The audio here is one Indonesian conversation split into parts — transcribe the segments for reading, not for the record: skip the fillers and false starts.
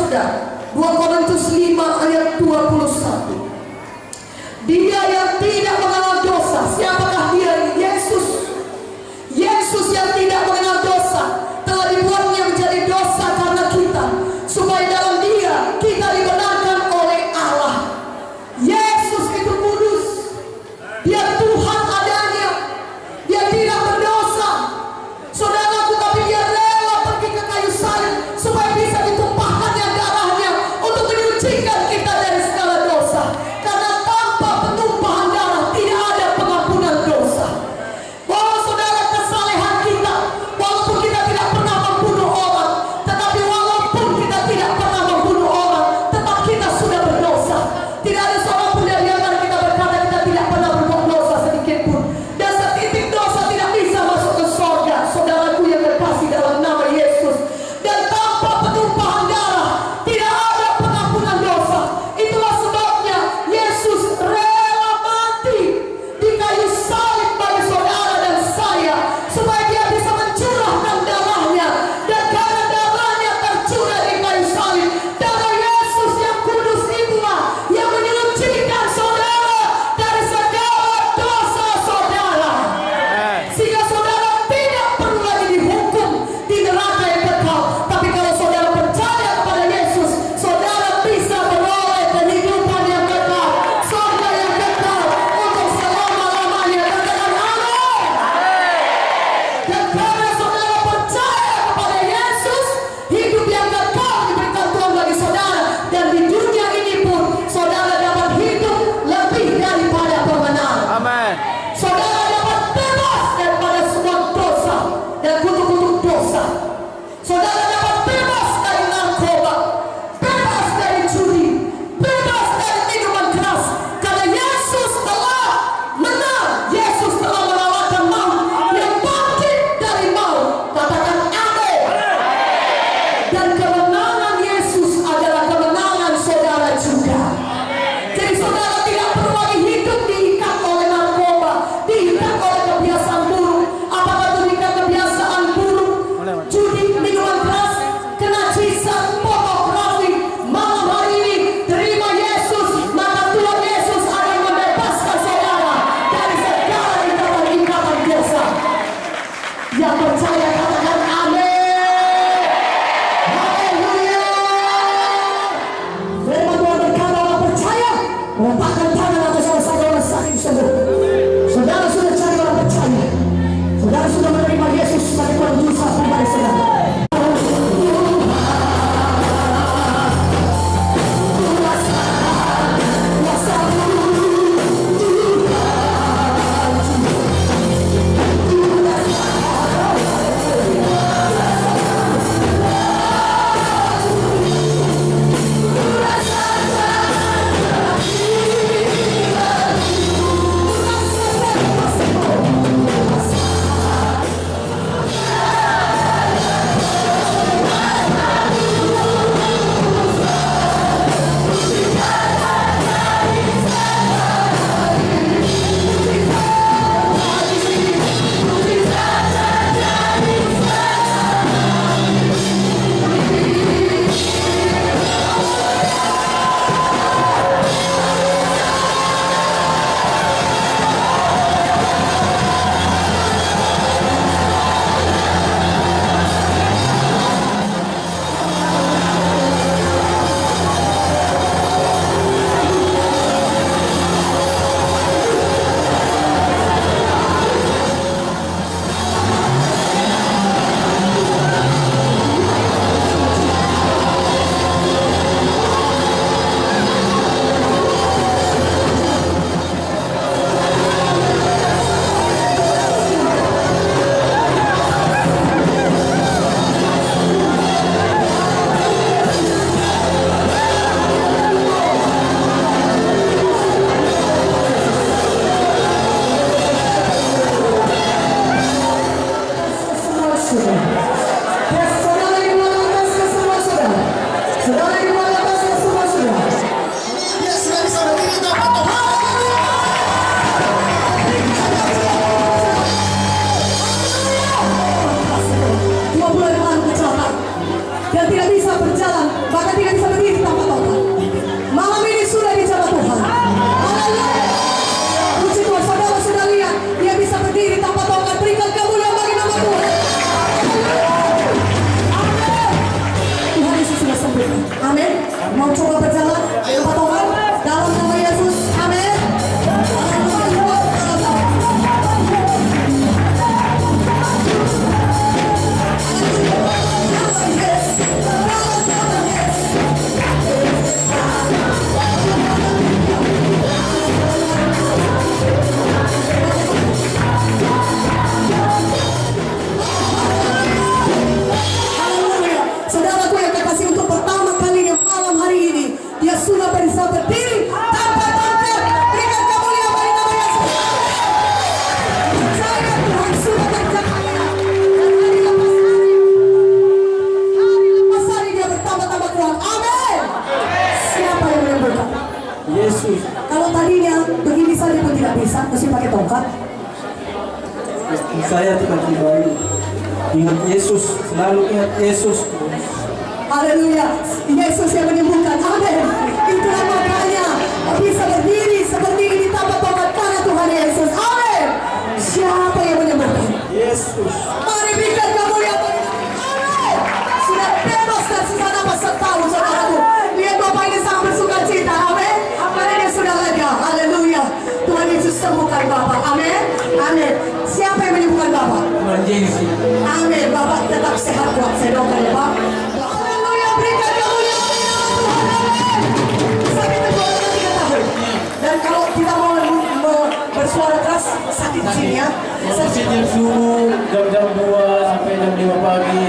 saudara. 2 Korintus 5 ayat 21. Dia yang tidak mengenal dosa. Siapakah dia ini? Yesus. Yesus yang tidak mengenal dosa telah dibuatnya menjadi dosa karena kita, supaya dalam dia kita dibenarkan oleh Allah. Yesus itu kudus. Dia Tuhan adanya. Dia tidak berdosa, saudaraku, tapi dia rela pergi ke kayu salib supaya bisa ditumpahkannya darahnya untuk menyucikan kita dari segala dosa. Karena tanpa penumpahan Mau coba berjalan? Ayo patungan dalam nama Yesus. Amin. Saudaraku yang kekasih, untuk pertama kalinya malam hari ini dia sudah bisa berdiri tanpa tongkat. Berikan kemuliaan bagi nama Yesus. Saya Tuhan sudah berjaya. Hari lepas hari dia bertambah-tambah kuat. Amin. Siapa yang menyembuhkan? Yesus. Kalau tadinya begini saja pun tidak bisa, mesti pakai tongkat. Saya tiba-tiba ingat Yesus, selalu ingat Yesus. Haleluya. Yesus yang menyembuhkan. Amin. Itulah makanya bisa berdiri seperti ini tanpa tongkat karena Tuhan Yesus. Amin. Siapa yang menyembuhkan? Yesus. Mari berikan kemuliaan bagi Tuhan. Amin. Sudah bebas dan susah nafas setahun, saudaraku. Lihat Bapak ini sangat bersuka cita. Amin. Karena dia sudah lega. Haleluya. Tuhan Yesus sembuhkan Bapak. Amin. Amin. Siapa yang menyembuhkan Bapak? Tuhan Yesus. Amin. Bapak tetap sehat kuat. Saya doakan ya Pak. Haleluya. Berikan kemuliaan bagi nama Tuhan. Amin. Sakit tenggorokan 3 tahun. Dan kalau kita mau bersuara keras, sakit di sini ya. Masih jam subuh, jam 2 sampai jam 5 pagi.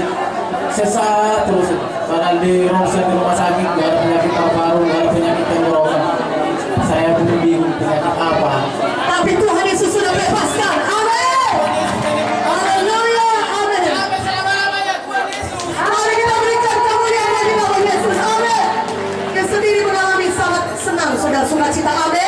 Sesaat terus. Padahal di ronsen di rumah sakit, gak ada penyakit paru-paru, gak ada penyakit tenggorokan. Saya pun bingung penyakit apa. Tapi Tuhan Yesus sudah bebaskan. Amin. Haleluya. Amin. Mari kita berikan kemuliaan bagi nama Yesus. Amin. Dia sendiri mengalami sangat senang, saudara, sukacita. Amin.